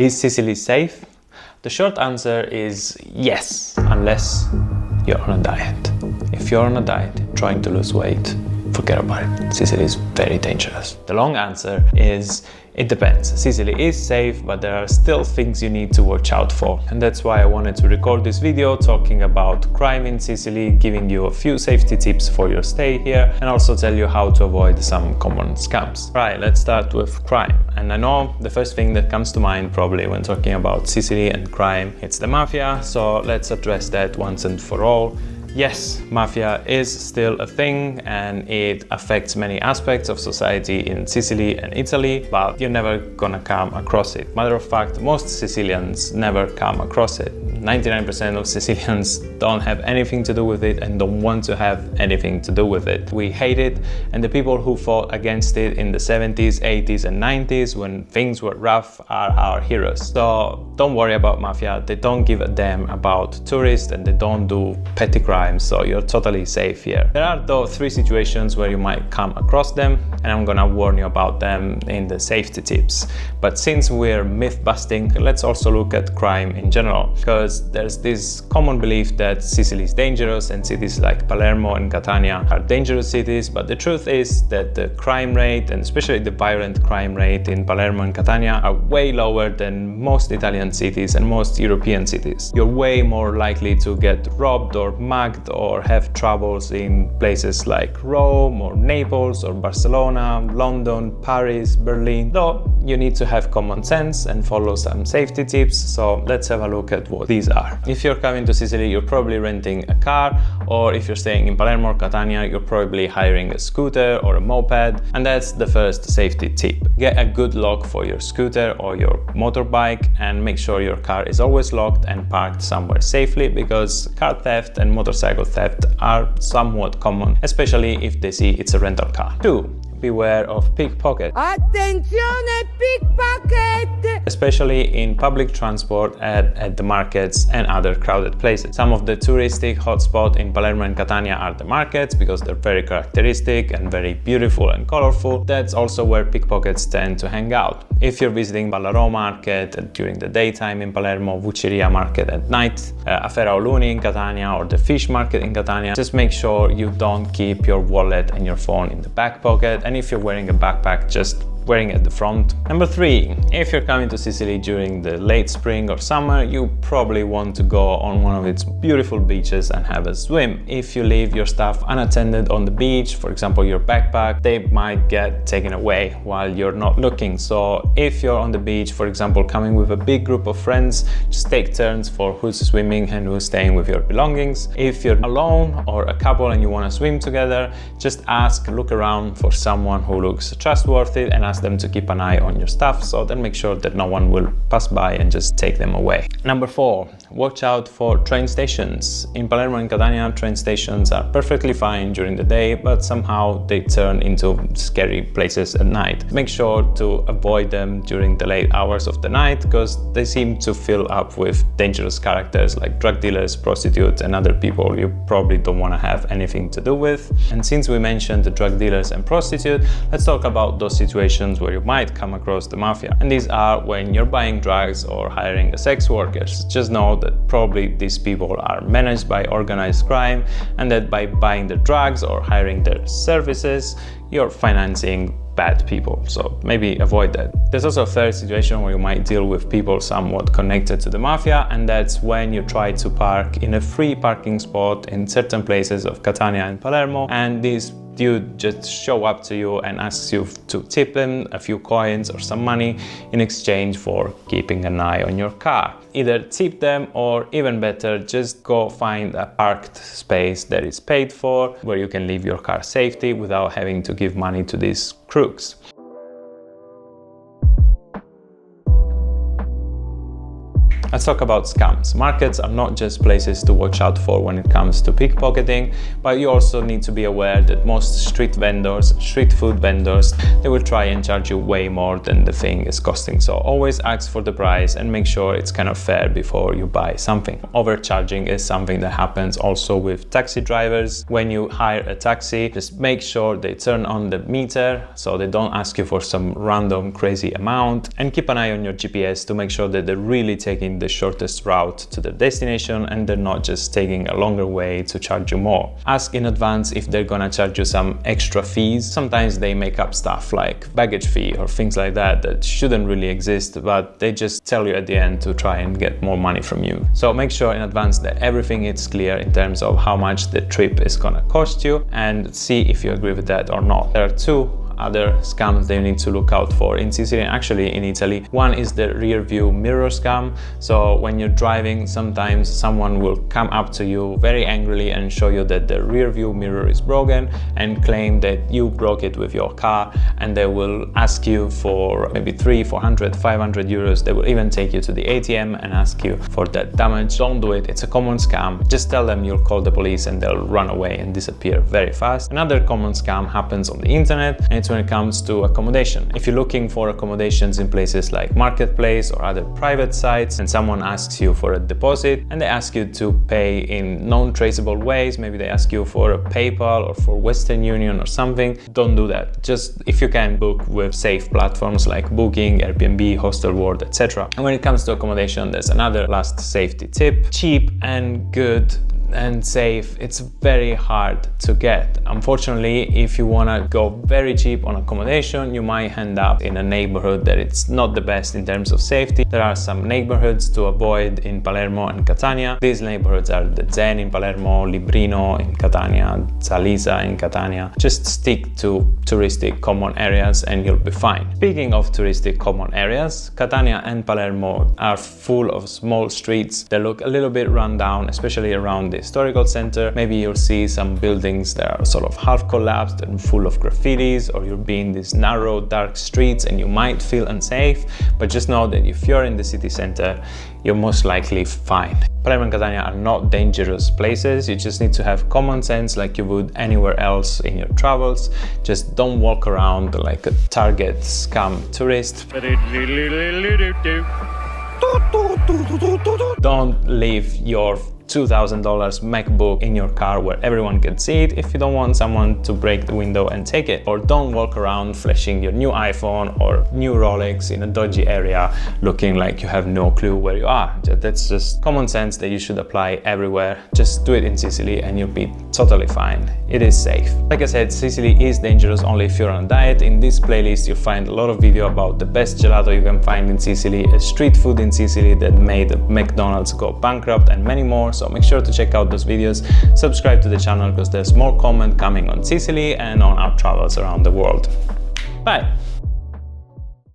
Is Sicily safe? The short answer is yes, unless you're on a diet. If you're on a diet, trying to lose weight, forget about it. Sicily is very dangerous. The long answer is it depends. Sicily is safe, but there are still things you need to watch out for. And that's why I wanted to record this video talking about crime in Sicily, giving you a few safety tips for your stay here, and also tell you how to avoid some common scams. Right, let's start with crime. And I know the first thing that comes to mind probably when talking about Sicily and crime, it's the mafia. So let's address that once and for all. Yes, mafia is still a thing and it affects many aspects of society in Sicily and Italy, but you're never gonna come across it. Matter of fact, most Sicilians never come across it. 99% of Sicilians don't have anything to do with it and don't want to have anything to do with it. We hate it, and the people who fought against it in the 70s, 80s and 90s when things were rough are our heroes. So don't worry about mafia. They don't give a damn about tourists and they don't do petty crimes, so you're totally safe here. There are though 3 situations where you might come across them, and I'm gonna warn you about them in the safety tips. But since we're myth busting, let's also look at crime in general, because there's this common belief that Sicily is dangerous and cities like Palermo and Catania are dangerous cities, but the truth is that the crime rate, and especially the violent crime rate in Palermo and Catania, are way lower than most Italian cities and most European cities. You're way more likely to get robbed or mugged or have troubles in places like Rome or Naples or Barcelona, London, Paris, Berlin, though you need to have common sense and follow some safety tips. So let's have a look at what these are. If you're coming to Sicily, you're probably renting a car, or if you're staying in Palermo or Catania, you're probably hiring a scooter or a moped, and that's the first safety tip. Get a good lock for your scooter or your motorbike and make sure your car is always locked and parked somewhere safely, because car theft and motorcycle theft are somewhat common, especially if they see it's a rental car. 2. Beware of pickpocket. Attenzione, pickpocket! Especially in public transport, at the markets and other crowded places. Some of the touristic hotspots in Palermo and Catania are the markets, because they're very characteristic and very beautiful and colorful. That's also where pickpockets tend to hang out. If you're visiting Ballarò market during the daytime in Palermo, Vucceria market at night, Afera Oluni in Catania, or the fish market in Catania, just make sure you don't keep your wallet and your phone in the back pocket. And if you're wearing a backpack, just wearing at the front. Number 3, if you're coming to Sicily during the late spring or summer, you probably want to go on one of its beautiful beaches and have a swim. If you leave your stuff unattended on the beach, for example your backpack, they might get taken away while you're not looking. So if you're on the beach, for example coming with a big group of friends, just take turns for who's swimming and who's staying with your belongings. If you're alone or a couple and you want to swim together, just look around for someone who looks trustworthy and ask them to keep an eye on your stuff, so then make sure that no one will pass by and just take them away. Number 4, watch out for train stations. In Palermo and Catania, train stations are perfectly fine during the day, but somehow they turn into scary places at night. Make sure to avoid them during the late hours of the night, because they seem to fill up with dangerous characters like drug dealers, prostitutes and other people you probably don't want to have anything to do with. And since we mentioned the drug dealers and prostitutes, let's talk about those situations where you might come across the mafia. And these are when you're buying drugs or hiring sex workers. Just know that probably these people are managed by organized crime, and that by buying the drugs or hiring their services, you're financing bad people, so maybe avoid that. There's also a third situation where you might deal with people somewhat connected to the mafia, and that's when you try to park in a free parking spot in certain places of Catania and Palermo, and these dude just show up to you and asks you to tip him a few coins or some money in exchange for keeping an eye on your car. Either tip them, or even better, just go find a parked space that is paid for, where you can leave your car safely without having to give money to these crooks. Let's talk about scams. Markets are not just places to watch out for when it comes to pickpocketing, but you also need to be aware that most street vendors, street food vendors, they will try and charge you way more than the thing is costing. So always ask for the price and make sure it's kind of fair before you buy something. Overcharging is something that happens also with taxi drivers. When you hire a taxi, just make sure they turn on the meter so they don't ask you for some random crazy amount, and keep an eye on your GPS to make sure that they're really taking the shortest route to their destination and they're not just taking a longer way to charge you more. Ask in advance if they're gonna charge you some extra fees. Sometimes they make up stuff like baggage fee or things like that that shouldn't really exist, but they just tell you at the end to try and get more money from you. So make sure in advance that everything is clear in terms of how much the trip is gonna cost you, and see if you agree with that or not. There are two other scams that you need to look out for in Sicily and actually in Italy. One is the rear view mirror scam. So when you're driving, sometimes someone will come up to you very angrily and show you that the rear view mirror is broken and claim that you broke it with your car, and they will ask you for maybe 300, 400, 500 euros. They will even take you to the ATM and ask you for that damage. Don't do it. It's a common scam. Just tell them you'll call the police and they'll run away and disappear very fast. Another common scam happens on the internet, and it's when it comes to accommodation. If you're looking for accommodations in places like Marketplace or other private sites, and someone asks you for a deposit and they ask you to pay in non-traceable ways, maybe they ask you for a PayPal or for Western Union or something, don't do that. Just, if you can, book with safe platforms like Booking, Airbnb, Hostelworld, etc. And when it comes to accommodation, there's another last safety tip. Cheap and good and safe, it's very hard to get. Unfortunately, if you want to go very cheap on accommodation, you might end up in a neighborhood that it's not the best in terms of safety. There are some neighborhoods to avoid in Palermo and Catania. These neighborhoods are the Zen in Palermo, Librino in Catania, Salisa in Catania. Just stick to touristic common areas and you'll be fine. Speaking of touristic common areas, Catania and Palermo are full of small streets that look a little bit run down, especially around the historical center. Maybe you'll see some buildings that are sort of half collapsed and full of graffitis, or you'll be in these narrow, dark streets and you might feel unsafe, but just know that if you're in the city center, you're most likely fine. Palermo and Catania are not dangerous places. You just need to have common sense like you would anywhere else in your travels. Just don't walk around like a Target scam tourist. Don't leave your $2,000 MacBook in your car where everyone can see it if you don't want someone to break the window and take it. Or don't walk around flashing your new iPhone or new Rolex in a dodgy area looking like you have no clue where you are. That's just common sense that you should apply everywhere. Just do it in Sicily and you'll be totally fine. It is safe. Like I said, Sicily is dangerous only if you're on a diet. In this playlist you'll find a lot of video about the best gelato you can find in Sicily, a street food in Sicily that made McDonald's go bankrupt, and many more. So make sure to check out those videos, subscribe to the channel because there's more content coming on Sicily and on our travels around the world. Bye!